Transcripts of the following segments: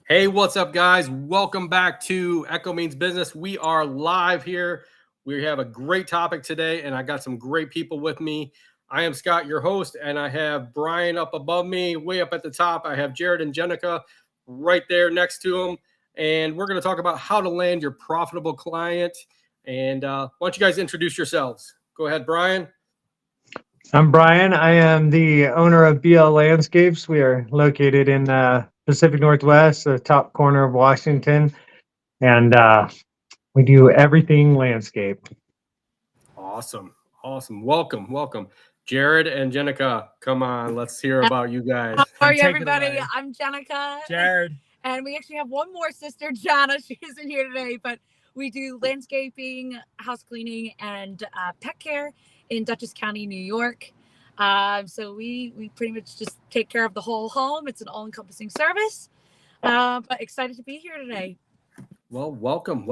Hey, what's up, guys? Welcome back to Echo Means Business. We are live here. We have a great topic today, and I got some great people with me. I am Scott, your host, and I have Brian up above me, way up at the top. I have Jared and Jenneka right there next to him, and we're going to talk about how to land your profitable client. And why don't you guys introduce yourselves? Go ahead, Brian. I'm Brian. I am the owner of BL Landscapes. We are located in the Pacific Northwest, the top corner of Washington, and we do everything landscape. Awesome. Awesome. Welcome. Jared and Jenneka, come on. Let's hear about you guys. How are you, Take it everybody? away. I'm Jenneka. Jared. And we actually have one more sister, Janna. She isn't here today, but we do landscaping, house cleaning, and pet care in Dutchess County, New York. So we pretty much just take care of the whole home. It's an all-encompassing service. But excited to be here today. Well, welcome.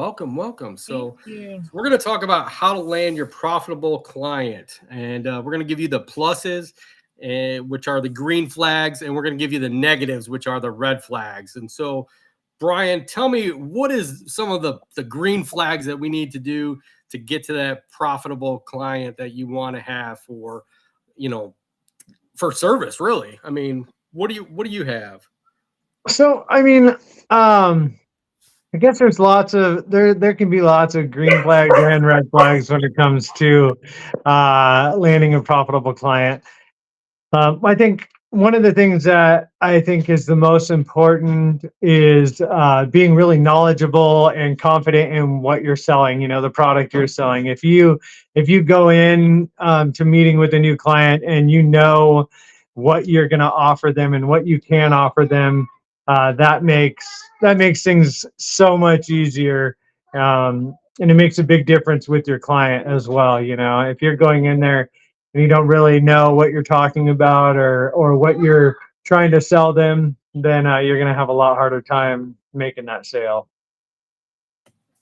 So Thank you. we're going to talk about how to land your profitable client. And we're going to give you the pluses, which are the green flags, and we're going to give you the negatives, which are the red flags. And so, Brian, tell me, what is some of the green flags that we need to do to get to that profitable client that you want to have for, for service, really? I mean, what do you have? So, I guess there's lots of there can be lots of green flags and red flags when it comes to landing a profitable client. I think one of the things that I think is the most important is being really knowledgeable and confident in what you're selling. You know, the product you're selling. If you go in to meeting with a new client and you know what you're going to offer them and what you can offer them, that makes things so much easier. And it makes a big difference with your client as well. You know, if you're going in there and you don't really know what you're talking about or what you're trying to sell them, then you're going to have a lot harder time making that sale.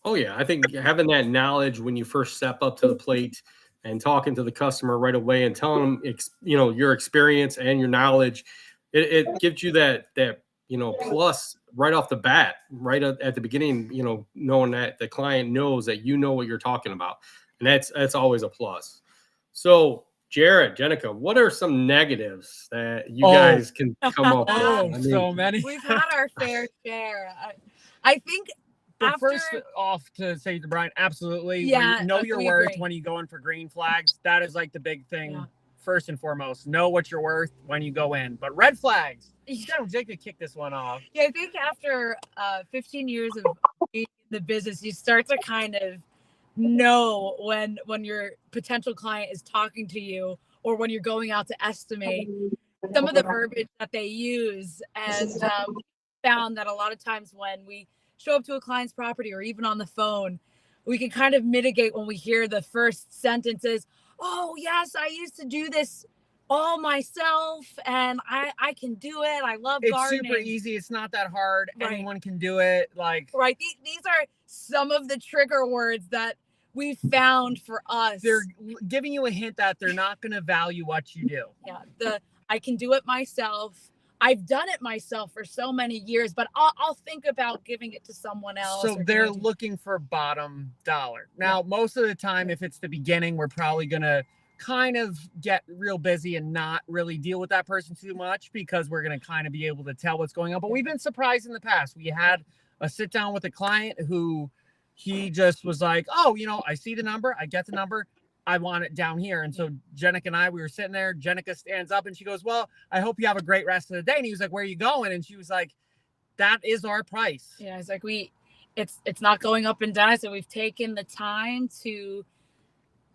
Oh yeah, I think having that knowledge when you first step up to the plate and talking to the customer right away and telling them, your experience and your knowledge, it gives you that plus right off the bat, right at the beginning, knowing that the client knows that you know what you're talking about, and that's always a plus. So, Jared, Jenneka, what are some negatives that you guys can come up with? So many. We've had our fair share. I think But after first off, to say to Brian, absolutely. Yeah, Know your we worth agree. when you go in for green flags. That is like the big thing. Yeah. First and foremost, know what you're worth when you go in. But red flags. Jake could kick this one off. Yeah, I think after 15 years of being in the business, you start to kind of know when your potential client is talking to you or when you're going out to estimate some of the verbiage that they use. And we found that a lot of times when we show up to a client's property or even on the phone, we can kind of mitigate when we hear the first sentences. Oh, yes, I used to do this all myself and I can do it. I love It's gardening. super easy. It's not that hard. Right. Anyone can do it. Right. These are some of the trigger words that we found for us. They're giving you a hint that they're not going to value what you do. Yeah. I can do it myself. I've done it myself for so many years, but I'll think about giving it to someone else. So they're looking for bottom dollar. Now, most of the time, if it's the beginning, we're probably going to kind of get real busy and not really deal with that person too much because we're going to kind of be able to tell what's going on. But we've been surprised in the past. We had a sit down with a client who he just was like, oh, I see the number. I get the number. I want it down here. And so Jenneka and I, we were sitting there. Jenneka stands up and she goes, well, I hope you have a great rest of the day. And he was like, where are you going? And she was like, that is our price. Yeah, it's like it's not going up and down. So we've taken the time to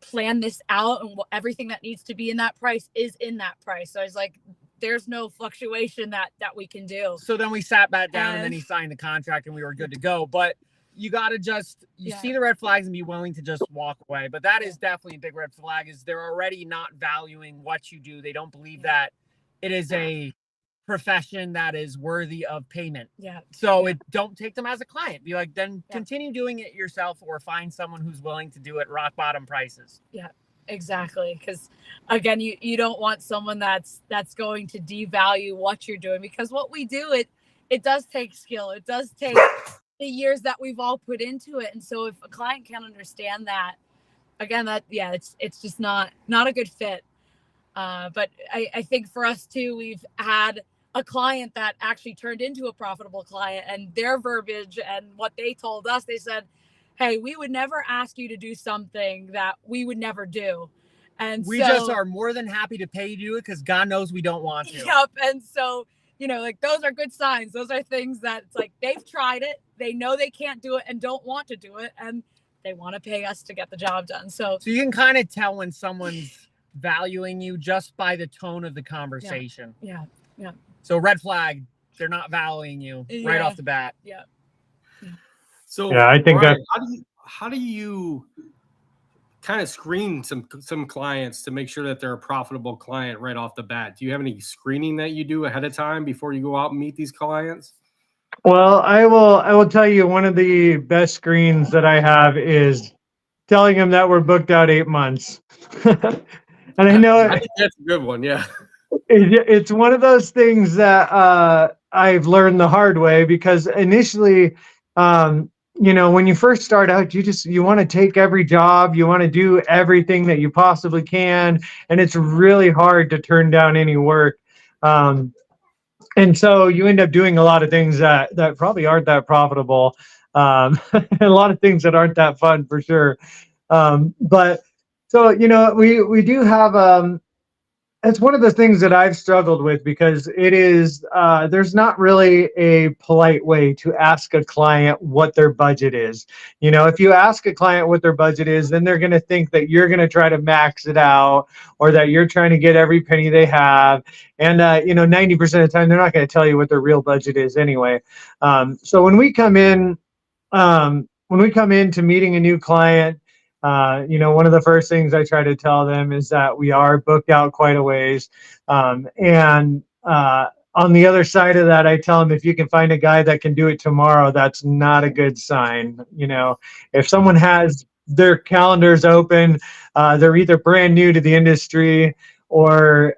plan this out, and everything that needs to be in that price is in that price. So I was like, there's no fluctuation that we can do. So then we sat back down and then he signed the contract and we were good to go. But you got to see the red flags and be willing to just walk away. But that is definitely a big red flag, is they're already not valuing what you do. They don't believe that it is a profession that is worthy of payment. Yeah. So don't take them as a client. Be like, then continue doing it yourself or find someone who's willing to do it rock bottom prices. Yeah, exactly. Because again, you don't want someone that's going to devalue what you're doing, because what we do, it does take skill. It does take the years that we've all put into it. And so if a client can't understand that, again, that, yeah, it's just not a good fit. But I think for us too, we've had a client that actually turned into a profitable client, and their verbiage and what they told us, they said, hey, we would never ask you to do something that we would never do. And we just are more than happy to pay you to do it because God knows we don't want to. Yep. And so, like those are good signs. Those are things that it's like they've tried it, they know they can't do it and don't want to do it, and they want to pay us to get the job done. So you can kind of tell when someone's valuing you just by the tone of the conversation. Yeah. So red flag, they're not valuing you right off the bat. Yeah. So yeah, I think Brian, that how do you kind of screen some clients to make sure that they're a profitable client right off the bat? Do you have any screening that you do ahead of time before you go out and meet these clients? Well, I will tell you one of the best screens that I have is telling them that we're booked out 8 months. And I know I think that's a good one. Yeah. it's one of those things that I've learned the hard way, because initially, when you first start out, you want to take every job, you want to do everything that you possibly can, and it's really hard to turn down any work. And so you end up doing a lot of things that probably aren't that profitable, a lot of things that aren't that fun for sure. But so, we do have, it's one of the things that I've struggled with, because it is, there's not really a polite way to ask a client what their budget is. If you ask a client what their budget is, then they're going to think that you're going to try to max it out, or that you're trying to get every penny they have. And, 90% of the time, they're not going to tell you what their real budget is anyway. So when we come in to meeting a new client, one of the first things I try to tell them is that we are booked out quite a ways. And on the other side of that, I tell them, if you can find a guy that can do it tomorrow, that's not a good sign. If someone has their calendars open, they're either brand new to the industry, or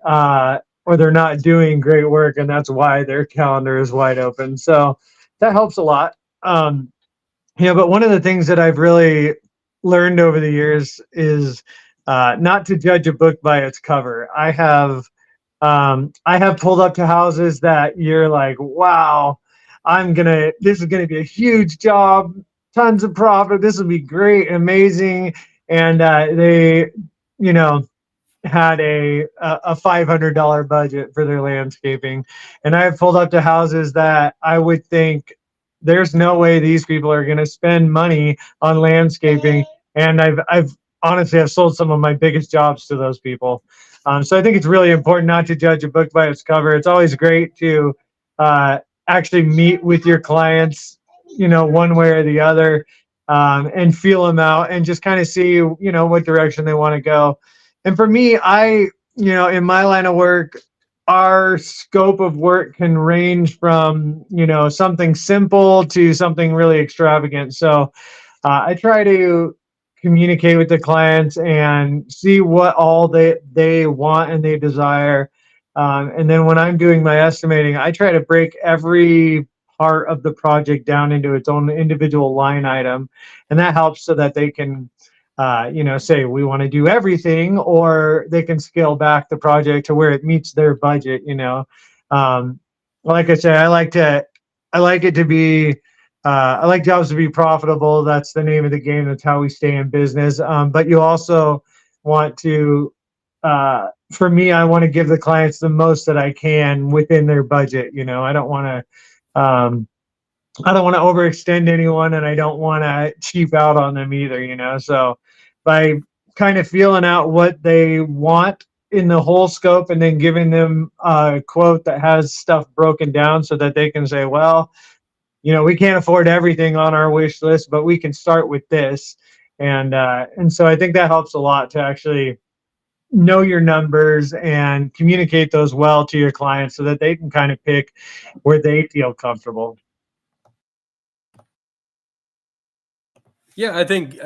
they're not doing great work, and that's why their calendar is wide open. So that helps a lot. But one of the things that I've really learned over the years is not to judge a book by its cover. I have pulled up to houses that you're like, wow, this is gonna be a huge job, tons of profit, this will be great, amazing. And they, had a $500 budget for their landscaping. And I've pulled up to houses that I would think, there's no way these people are going to spend money on landscaping. And I've honestly, I've sold some of my biggest jobs to those people. So I think it's really important not to judge a book by its cover. It's always great to actually meet with your clients, one way or the other, and feel them out and just kind of see, what direction they want to go. And for me, in my line of work, our scope of work can range from, something simple to something really extravagant. So I try to communicate with the clients and see what all they want and they desire. And then when I'm doing my estimating, I try to break every part of the project down into its own individual line item. And that helps so that they can say we want to do everything, or they can scale back the project to where it meets their budget. Like I say, I like jobs to be profitable. That's the name of the game. That's how we stay in business. But you also want to, for me, I want to give the clients the most that I can within their budget. I don't want to overextend anyone, and I don't want to cheap out on them either. So by kind of feeling out what they want in the whole scope, and then giving them a quote that has stuff broken down so that they can say, well, we can't afford everything on our wish list, but we can start with this. And so I think that helps a lot to actually know your numbers and communicate those well to your clients so that they can kind of pick where they feel comfortable. Yeah, I think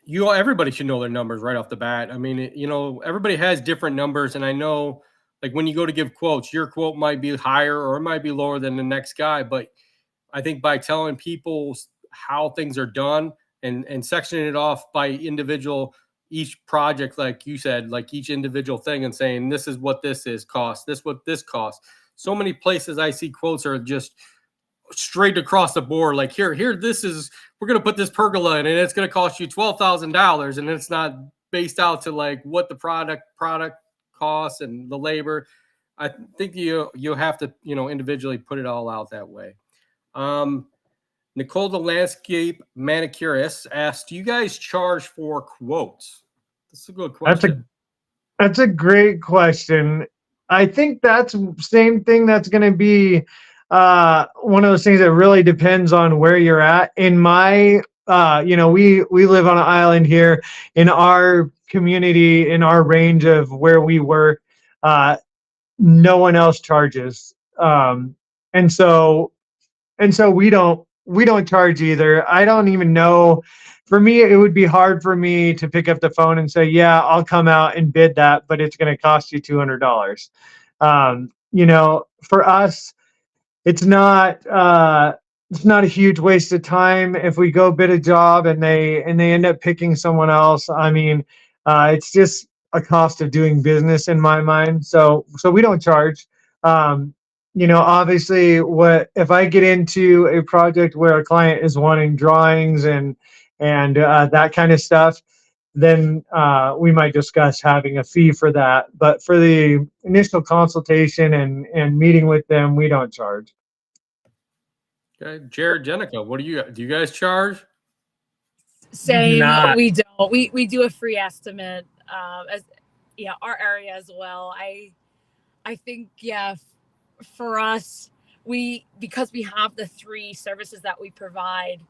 everybody should know their numbers right off the bat. I mean, everybody has different numbers, and I know like when you go to give quotes, your quote might be higher or it might be lower than the next guy. But I think by telling people how things are done and sectioning it off by individual, each project, like you said, like each individual thing, and saying, this is what this is cost, this what this costs. So many places I see quotes are just straight across the board. Like here, this is, we're going to put this pergola in and it's going to cost you $12,000. And it's not based out to like what the product costs and the labor. I think you have to, individually put it all out that way. Nicole, the landscape manicurist, asked, do you guys charge for quotes? That's a good question. That's a great question. I think that's the same thing that's going to be one of those things that really depends on where you're at. In my, we live on an island here. In our community, in our range of where we work, no one else charges. And so we don't charge either. I don't even know. For me, it would be hard for me to pick up the phone and say, yeah, I'll come out and bid that, but it's going to cost you $200. For us, it's not a huge waste of time if we go bid a job and they end up picking someone else. I mean, it's just a cost of doing business in my mind. So we don't charge. Obviously, if I get into a project where a client is wanting drawings and that kind of stuff, then we might discuss having a fee for that. But for the initial consultation and meeting with them, we don't charge. Okay, Jared, Jenneka, do you guys charge? Same, we don't. We do a free estimate, our area as well. I think, for us, because we have the 3 services that we provide,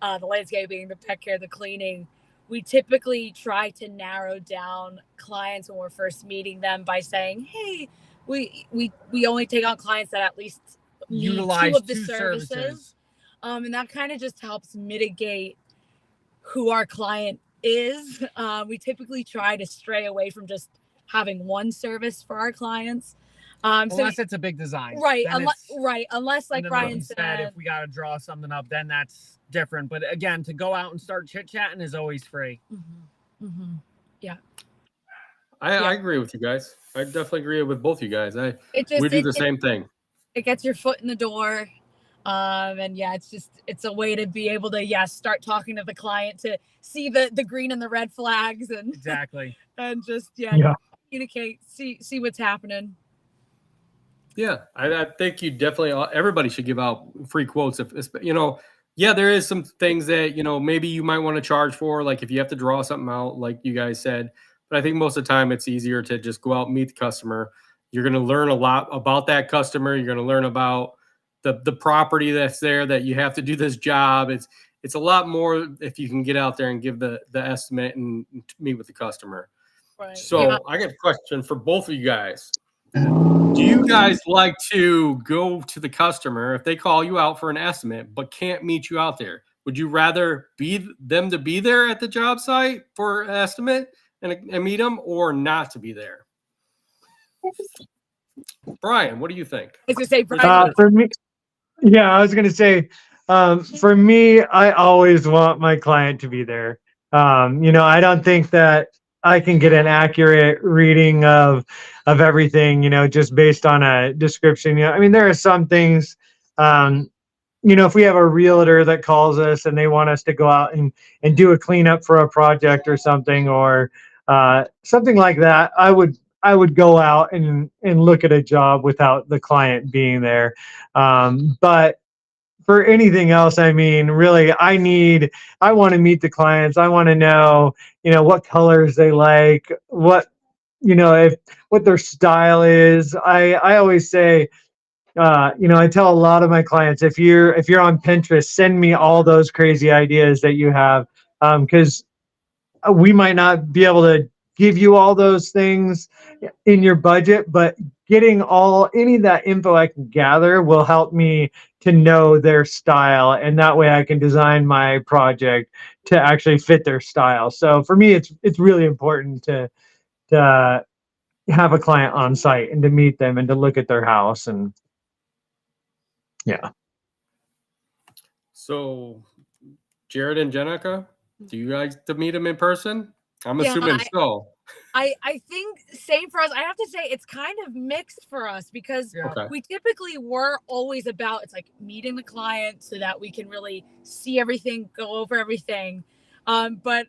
the landscaping, the pet care, the cleaning, we typically try to narrow down clients when we're first meeting them by saying, hey, we only take on clients that at least utilize 2 of the 2 services. And that kind of just helps mitigate who our client is. We typically try to stray away from just having 1 service for our clients. Unless it's a big design. Right. Unless like Brian said, if we got to draw something up, then that's different. But again, to go out and start chit-chatting is always free. Mm-hmm. Mm-hmm. Yeah. I agree with you guys. I definitely agree with both you guys. We do the same thing. It gets your foot in the door. It's a way to be able to, start talking to the client, to see the green and the red flags and exactly. And just, communicate, see what's happening. Yeah, I think everybody should give out free quotes. If there is some things that, maybe you might want to charge for, like if you have to draw something out, like you guys said. But I think most of the time it's easier to just go out and meet the customer. You're going to learn a lot about that customer. You're going to learn about the property that's there, that you have to do this job. It's a lot more if you can get out there and give the estimate and meet with the customer. Right. So I got a question for both of you guys. Do you guys like to go to the customer if they call you out for an estimate but can't meet you out there? Would you rather them to be there at the job site for an estimate and meet them, or not to be there? Brian, what do you think? I was going to say, Brian. For me, I was going to say, for me, I always want my client to be there. I don't think that I can get an accurate reading of everything, just based on a description. There are some things, if we have a realtor that calls us and they want us to go out and do a cleanup for a project or something, or something like that, I would go out and look at a job without the client being there. But for anything else, really, I want to meet the clients. I want to know, what colors they like, what their style is. I always say, I tell a lot of my clients, if you're on Pinterest, send me all those crazy ideas that you have, because we might not be able to give you all those things in your budget, but getting any of that info I can gather will help me to know their style, and that way I can design my project to actually fit their style. So for me, it's really important to have a client on site and to meet them and to look at their house. And yeah. So, Jared and Jenneka, do you guys to meet him in person? I'm Yeah, assuming so. I think same for us. I have to say it's kind of mixed for us because Okay. we typically were always about it's like meeting the client so that we can really see everything, go over everything. But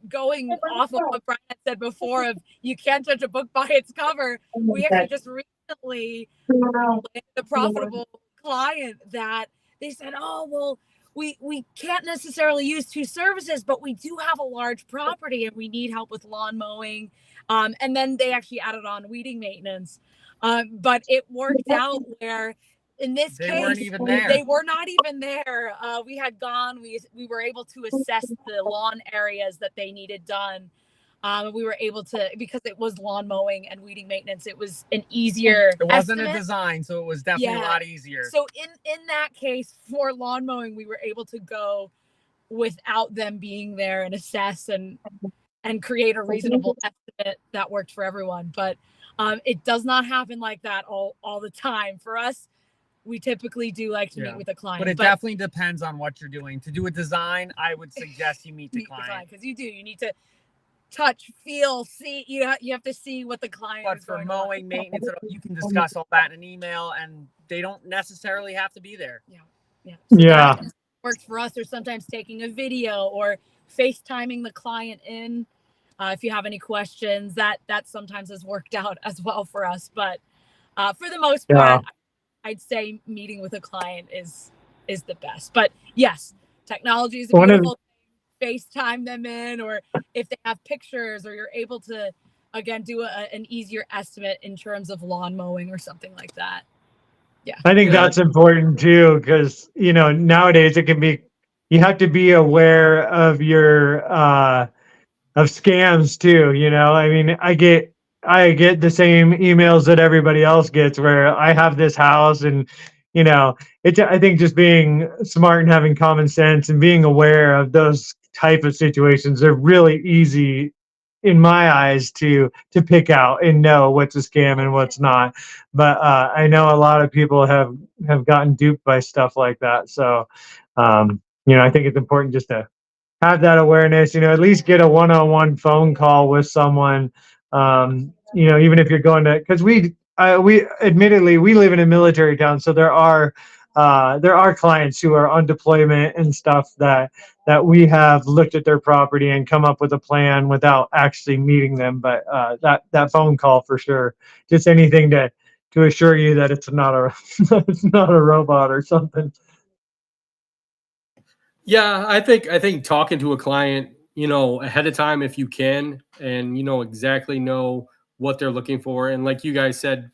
going off of what Brian had said before of you can't judge a book by its cover, we actually just recently landed a profitable client that they said, oh, well, we can't necessarily use 2 services, but we do have a large property and we need help with lawn mowing. And then they actually added on weeding maintenance. But it worked out where in this They case, weren't even there. they were not even there. We had gone, we were able to assess the lawn areas that they needed done. We were able to, because it was lawn mowing and weeding maintenance, it was an easier It wasn't estimate. a design, so it was definitely a Yeah. lot easier. So in that case, for lawn mowing, we were able to go without them being there and assess and create a reasonable estimate that worked for everyone. But it does not happen like that all the time. For us, we typically do like to meet with a client. But it definitely depends on what you're doing. To do a design, I would suggest you meet the client. Because you need to touch, feel, see. You have to see what the client. But is for going mowing, on. maintenance, you can discuss all that in an email, and they don't necessarily have to be there. Yeah. Yeah. That works for us, or sometimes taking a video or FaceTiming the client in. If you have any questions, that sometimes has worked out as well for us. But for the most part, I'd say meeting with a client is the best. But yes, technology is a beautiful thing. FaceTime them in, or if they have pictures, or you're able to again do an easier estimate in terms of lawn mowing or something like that. Yeah, I think that's important too, because nowadays it can be, you have to be aware of your of scams too. I mean, I get the same emails that everybody else gets where I have this house, and I think just being smart and having common sense and being aware of those type of situations are really easy in my eyes to pick out and know what's a scam and what's not. But I know a lot of people have gotten duped by stuff like that. So I think it's important just to have that awareness, at least get a one-on-one phone call with someone, even if you're going to, because we admittedly, we live in a military town. So there are clients who are on deployment and stuff that we have looked at their property and come up with a plan without actually meeting them. But that phone call for sure, just anything to assure you that it's not a robot or something. Yeah, I think talking to a client, ahead of time if you can, and exactly know what they're looking for, and like you guys said,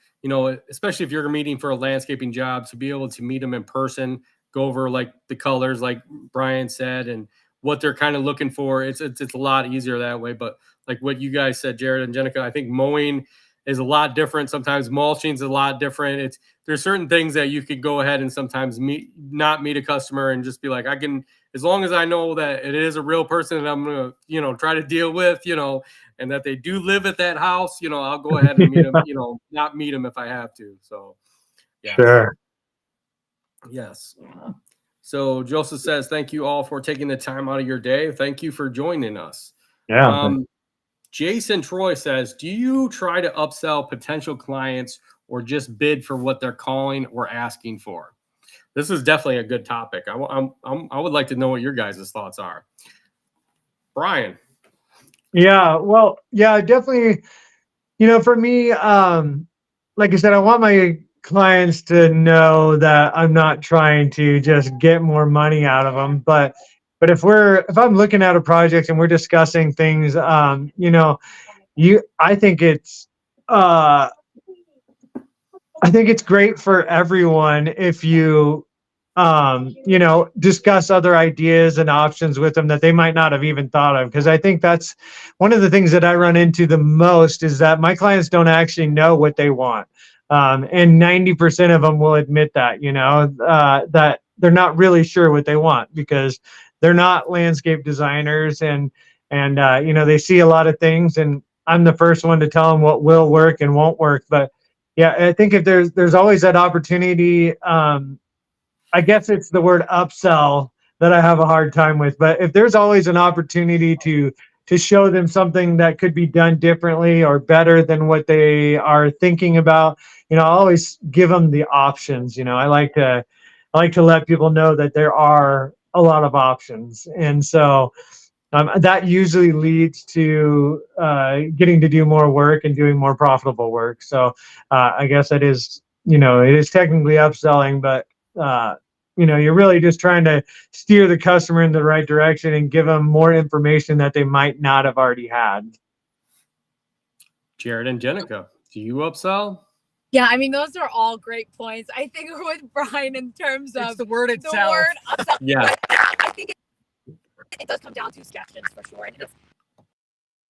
especially if you're meeting for a landscaping job, to be able to meet them in person, go over like the colors, like Brian said, and what they're kind of looking for. It's a lot easier that way. But like what you guys said, Jared and Jenneka, I think mowing is a lot different. Sometimes mulching is a lot different. There's certain things that you could go ahead and sometimes not meet a customer and just be like, I can, as long as I know that it is a real person that I'm going to, try to deal with, and that they do live at that house, I'll go ahead and meet them, not meet them if I have to. So, yeah. Sure. Yes. So Joseph says, thank you all for taking the time out of your day. Thank you for joining us. Yeah. Jason Troy says, do you try to upsell potential clients or just bid for what they're calling or asking for? This is definitely a good topic. I would like to know what your guys' thoughts are. Brian. Yeah, well, yeah, definitely. For me, like I said, I want my clients to know that I'm not trying to just get more money out of them. But if I'm looking at a project and we're discussing things, I think it's great for everyone if you discuss other ideas and options with them that they might not have even thought of. Because I think that's one of the things that I run into the most, is that my clients don't actually know what they want. And 90% of them will admit that, that they're not really sure what they want, because they're not landscape designers, and they see a lot of things. And I'm the first one to tell them what will work and won't work. But yeah, I think if there's always that opportunity. I guess it's the word upsell that I have a hard time with. But if there's always an opportunity to show them something that could be done differently or better than what they are thinking about, I always give them the options. I like to let people know that there are a lot of options, and so that usually leads to getting to do more work and doing more profitable work. So I guess it is technically upselling, but you're really just trying to steer the customer in the right direction and give them more information that they might not have already had. Jared and Jenneka, do you upsell? Yeah, I mean, those are all great points. I think with Brian in terms of It's the word the itself. word upsell, Yeah. I think it does come down to suggestions for sure. And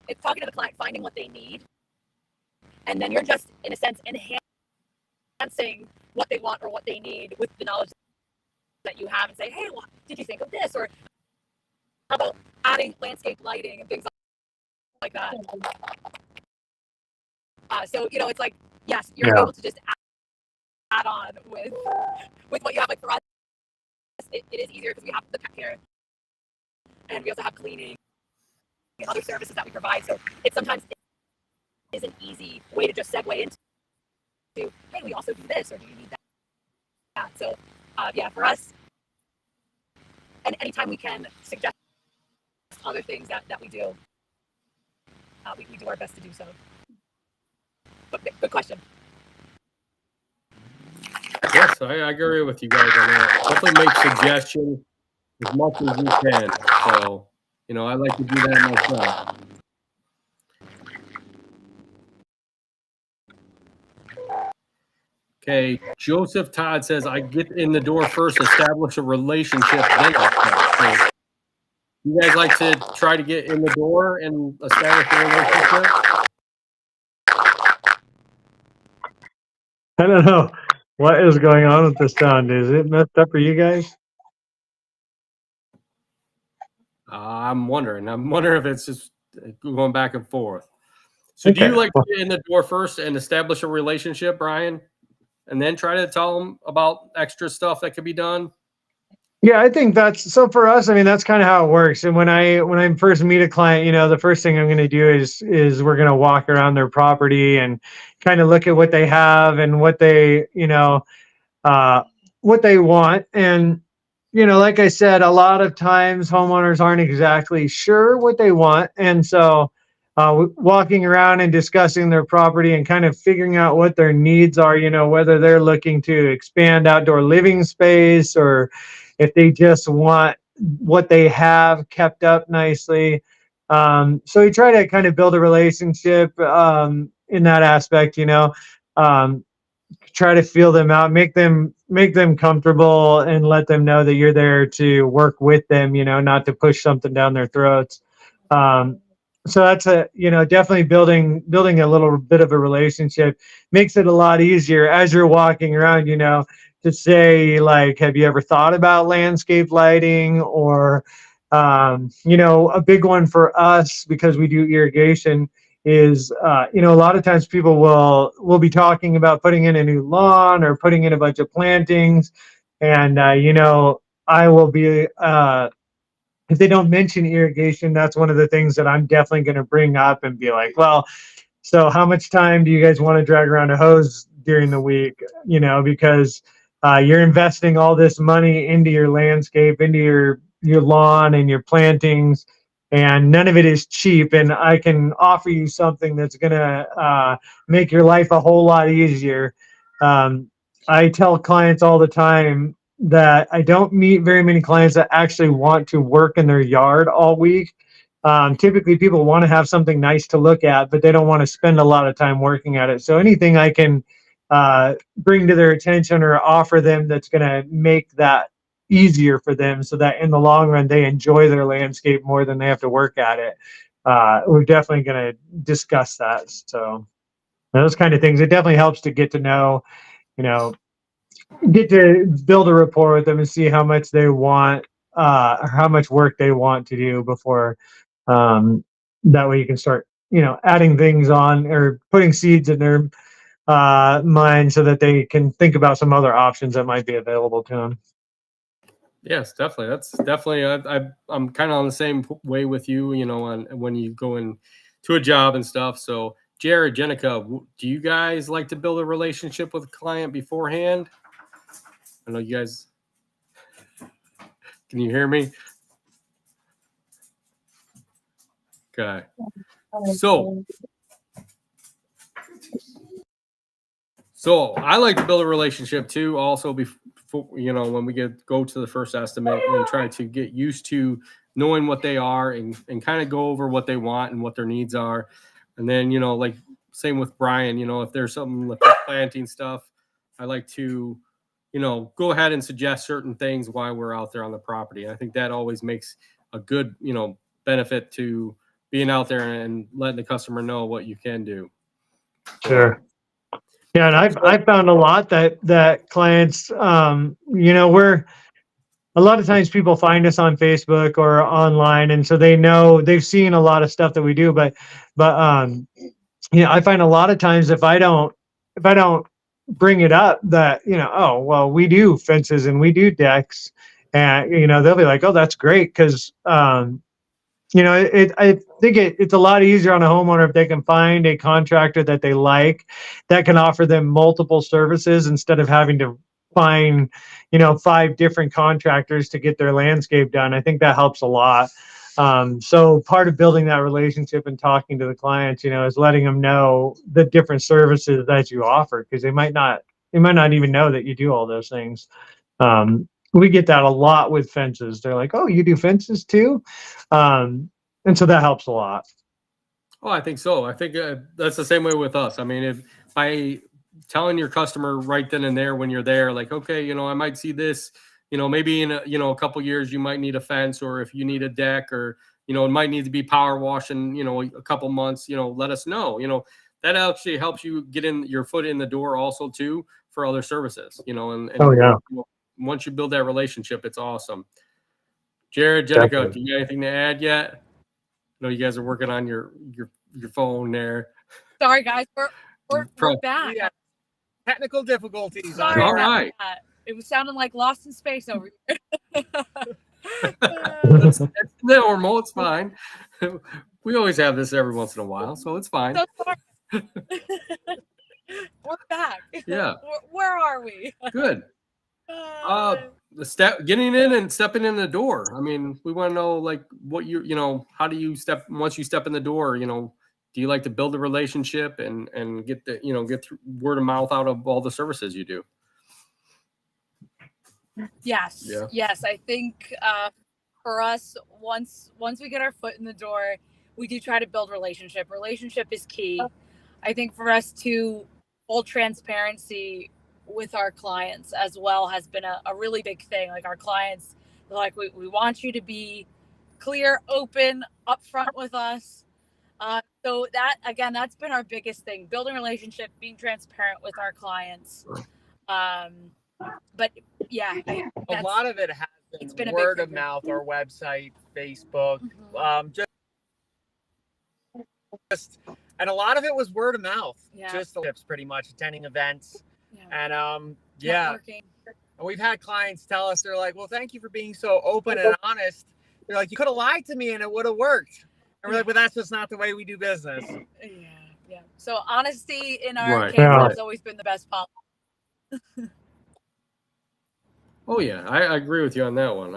it's talking to the client, finding what they need. And then you're just, in a sense, enhancing what they want or what they need with the knowledge that you have, and say, hey, did you think of this? Or how about adding landscape lighting and things like that? So, it's like, yes, you're able to just add on with what you have. Like for us, it is easier because we have the pet care, and we also have cleaning and other services that we provide. So it sometimes is an easy way to just segue into, hey, we also do this, or do you need that? So yeah, for us, and anytime we can suggest other things that we do, we do our best to do so. But good question. Yes, I agree with you guys on that. Definitely make suggestions as much as you can. So, I like to do that myself. Okay, Joseph Todd says, I get in the door first, establish a relationship, then I'll so you guys like to try to get in the door and establish a relationship? I don't know what is going on with the sound. Is it messed up for you guys? I'm wondering if it's just going back and forth. So do you like to get in the door first and establish a relationship, Brian, and then try to tell them about extra stuff that could be done? Yeah, I think that's so for us. I mean, that's kind of how it works. And when I first meet a client, the first thing I'm going to do is we're going to walk around their property and kind of look at what they have and what they what they want. And like I said, a lot of times homeowners aren't exactly sure what they want, and so walking around and discussing their property and kind of figuring out what their needs are. Whether they're looking to expand outdoor living space or if they just want what they have kept up nicely. So we try to kind of build a relationship in that aspect. Try to feel them out, make them comfortable, and let them know that you're there to work with them. Not to push something down their throats. So that's definitely building a little bit of a relationship makes it a lot easier as you're walking around. To say, like, have you ever thought about landscape lighting? Or a big one for us, because we do irrigation, is a lot of times people will be talking about putting in a new lawn or putting in a bunch of plantings, and I will be if they don't mention irrigation, that's one of the things that I'm definitely going to bring up and be like, well, so how much time do you guys want to drag around a hose during the week? Because you're investing all this money into your landscape, into your lawn and your plantings, and none of it is cheap. And I can offer you something that's going to make your life a whole lot easier. I tell clients all the time that I don't meet very many clients that actually want to work in their yard all week. Typically, people want to have something nice to look at, but they don't want to spend a lot of time working at it. So anything I can bring to their attention or offer them that's going to make that easier for them, so that in the long run they enjoy their landscape more than they have to work at it. We're definitely going to discuss that. So those kind of things, it definitely helps to get to know, get to build a rapport with them and see how much they want, or how much work they want to do before that way you can start adding things on or putting seeds in their mind so that they can think about some other options that might be available to them. Yes, definitely. That's definitely. I'm kind of on the same way with you. On when you go in to a job and stuff. So, Jared, Jenneka, do you guys like to build a relationship with a client beforehand? I know you guys. Can you hear me? Okay. So I like to build a relationship too. Also, before when we go to the first estimate and try to get used to knowing what they are and kind of go over what they want and what their needs are, and then like same with Brian. If there's something like planting stuff, I like to go ahead and suggest certain things while we're out there on the property. And I think that always makes a good benefit to being out there and letting the customer know what you can do. Sure. Yeah, and I've found a lot that clients, we're a lot of times people find us on Facebook or online, and so they've seen a lot of stuff that we do. But I find a lot of times if I don't bring it up that oh well, we do fences and we do decks, and they'll be like, oh, that's great, because I think it's a lot easier on a homeowner if they can find a contractor that they like that can offer them multiple services instead of having to find 5 different contractors to get their landscape done. I think that helps a lot. So part of building that relationship and talking to the clients, is letting them know the different services that you offer, because they might not even know that you do all those things. We get that a lot with fences. They're like, oh, you do fences too? And so that helps a lot. Oh, I think so. I think that's the same way with us. I mean, if by telling your customer right then and there when you're there, like, okay, I might see this, maybe in a couple years you might need a fence, or if you need a deck, or it might need to be power washed in a couple months, let us know. That actually helps you get in your foot in the door also too for other services, and oh yeah. Once you build that relationship, it's awesome. Jared, Jenneka, do you got anything to add yet? I know you guys are working on your phone there. Sorry, guys, we're back. Yeah. Technical difficulties. Sorry All right. that. It was sounding like Lost in Space over here. That's normal. It's fine. We always have this every once in a while, so it's fine. So sorry. We're back. Yeah. Where are we? Good. Getting in and stepping in the door. I mean, we want to know like what how do you once you step in the door, do you like to build a relationship and get get word of mouth out of all the services you do? Yes. Yeah. Yes. I think for us, once we get our foot in the door, we do try to build relationship. Relationship is key. I think for us to full transparency with our clients as well has been a really big thing. Like our clients, they're like, we want you to be clear, open, upfront with us. So that's been our biggest thing, building a relationship, being transparent with our clients. But yeah, a lot of it has been word of mouth, our website, Facebook, and a lot of it was word of mouth. Yeah. Just the tips, pretty much attending events. Yeah. And networking. And we've had clients tell us, they're like, well, thank you for being so open and honest. They're like, you could have lied to me and it would have worked. And we're like, but that's just not the way we do business. Yeah. So honesty in our case has always been the best policy. Oh yeah, I agree with you on that one.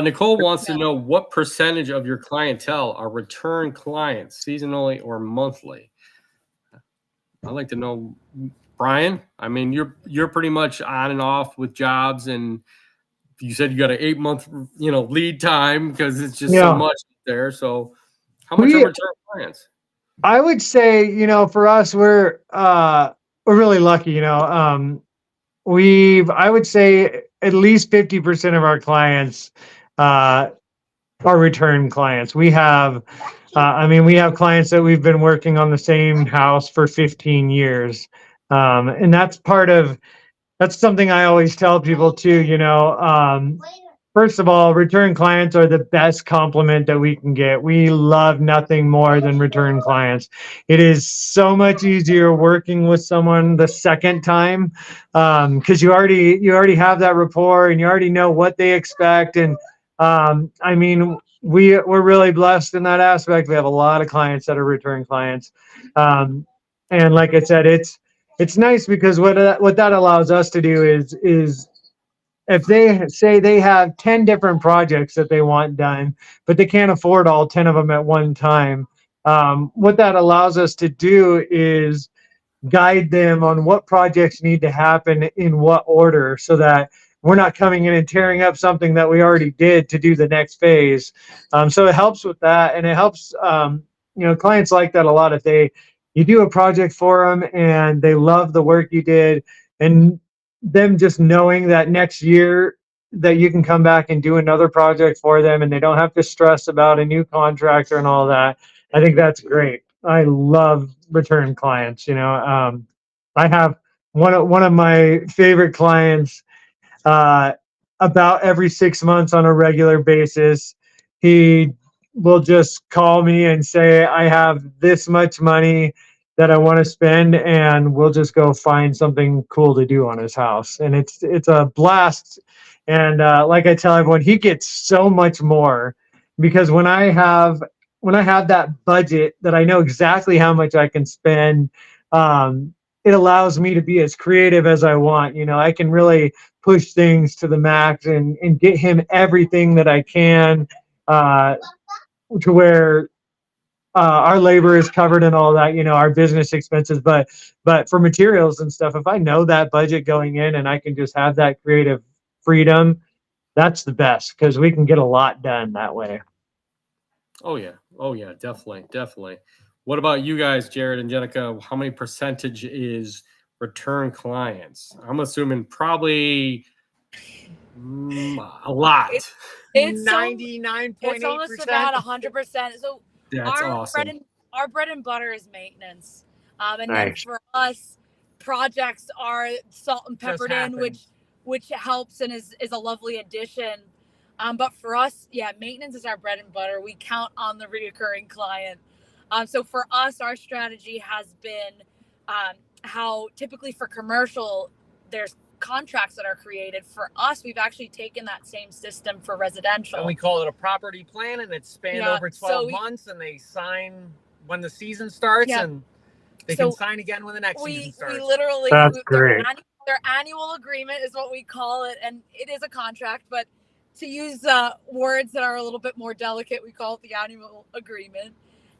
Nicole wants to know what percentage of your clientele are return clients, seasonally or monthly. I'd like to know, Brian. I mean, you're pretty much on and off with jobs, and you said you got an 8-month lead time because it's just so much there. So how much are return clients? I would say for us, we're really lucky. I would say at least 50% of our clients are return clients. We have clients that we've been working on the same house for 15 years. And that's something I always tell people too, First of all, return clients are the best compliment that we can get. We love nothing more than return clients. It is so much easier working with someone the second time because you already have that rapport and you already know what they expect. And I mean, we're really blessed in that aspect. We have a lot of clients that are return clients, and like I said, it's nice because what that allows us to do is if they say they have 10 different projects that they want done, but they can't afford all 10 of them at one time, what that allows us to do is guide them on what projects need to happen in what order so that we're not coming in and tearing up something that we already did to do the next phase. So it helps with that. And it helps, clients like that a lot. If you do a project for them and they love the work you did, and them just knowing that next year that you can come back and do another project for them and they don't have to stress about a new contractor and all that. I think that's great. I love return clients. I have one of my favorite clients about every 6 months on a regular basis. He will just call me and say, I have this much money that I want to spend, and we'll just go find something cool to do on his house. And it's a blast. And like I tell everyone, he gets so much more because when I have that budget that I know exactly how much I can spend, it allows me to be as creative as I want. I can really push things to the max and get him everything that I can to where our labor is covered and all that, our business expenses. But for materials and stuff, if I know that budget going in and I can just have that creative freedom, that's the best because we can get a lot done that way. Oh yeah, definitely. What about you guys, Jared and Jenneka? How many percentage is return clients? I'm assuming probably a lot. It's 99.8%. It's almost about 100%. So That's awesome. Our bread and butter is maintenance, and Nice. then for us, projects are salt and peppered in, which helps and is a lovely addition. But for us, yeah, maintenance is our bread and butter. We count on the reoccurring client. So for us, our strategy has been how typically for commercial, there's contracts that are created. For us, we've actually taken that same system for residential. And we call it a property plan, and it's spanned over 12 months, and they sign when the season starts, and they can sign again when the next season starts. We literally, that's great. Their annual agreement is what we call it, and it is a contract, but to use words that are a little bit more delicate, we call it the annual agreement.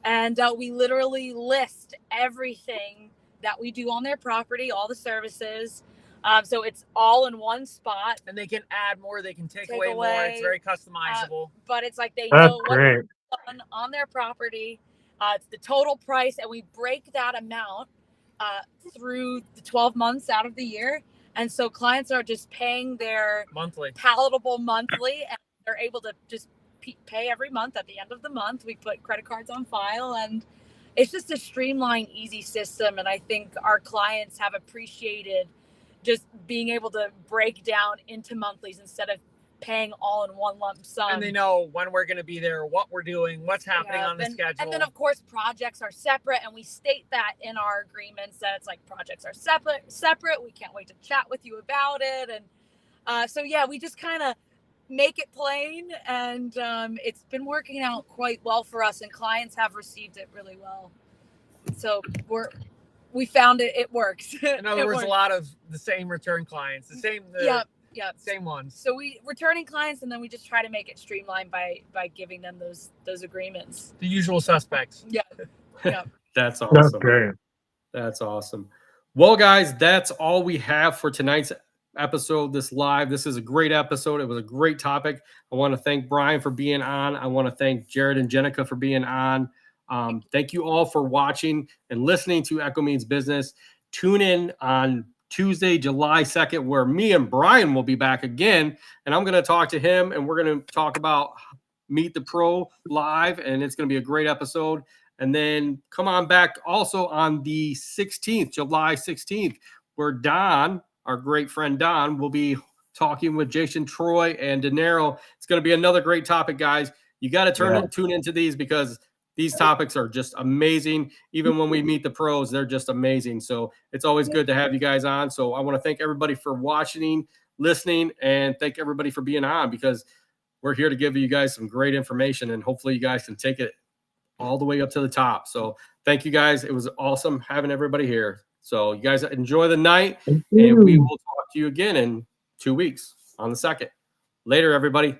And we literally list everything that we do on their property, all the services. So it's all in one spot. And they can add more, they can take away more. It's very customizable. But it's like they That's know great. what's done on their property. It's the total price, and we break that amount through the 12 months out of the year. And so clients are just paying their palatable monthly, and they're able to just pay every month at the end of the month. We put credit cards on file, and it's just a streamlined, easy system. And I think our clients have appreciated just being able to break down into monthlies instead of paying all in one lump sum. And they know when we're going to be there, what we're doing, what's happening on the schedule. And then, of course, projects are separate, and we state that in our agreements that it's like projects are separate. We can't wait to chat with you about it. And so, yeah, we just kind of make it plain, and it's been working out quite well for us, and clients have received it really well. So we found it works. In other words, a lot of the same return clients, the same same ones. So we returning clients, and then we just try to make it streamlined by giving them those agreements. The usual suspects. Yeah. That's awesome. That's great. That's awesome. Well, guys, that's all we have for tonight's episode, this live. This is a great episode. It was a great topic. I want to thank Brian for being on. I want to thank Jared and Jenneka for being on. Thank you all for watching and listening to Echo Means Business. Tune in on Tuesday, July 2nd, where me and Brian will be back again, and I'm going to talk to him, and we're going to talk about Meet the Pro live, and it's going to be a great episode. And then come on back also on the 16th, July 16th, where Don, our great friend Don, will be talking with Jason Troy and De Niro. It's going to be another great topic, guys. You got to tune into these because these topics are just amazing. Even when we meet the pros, they're just amazing. So it's always good to have you guys on. So I want to thank everybody for watching, listening, and thank everybody for being on because we're here to give you guys some great information and hopefully you guys can take it all the way up to the top. So thank you guys. It was awesome having everybody here. So you guys enjoy the night and we will talk to you again in 2 weeks on the 2nd. Later, everybody.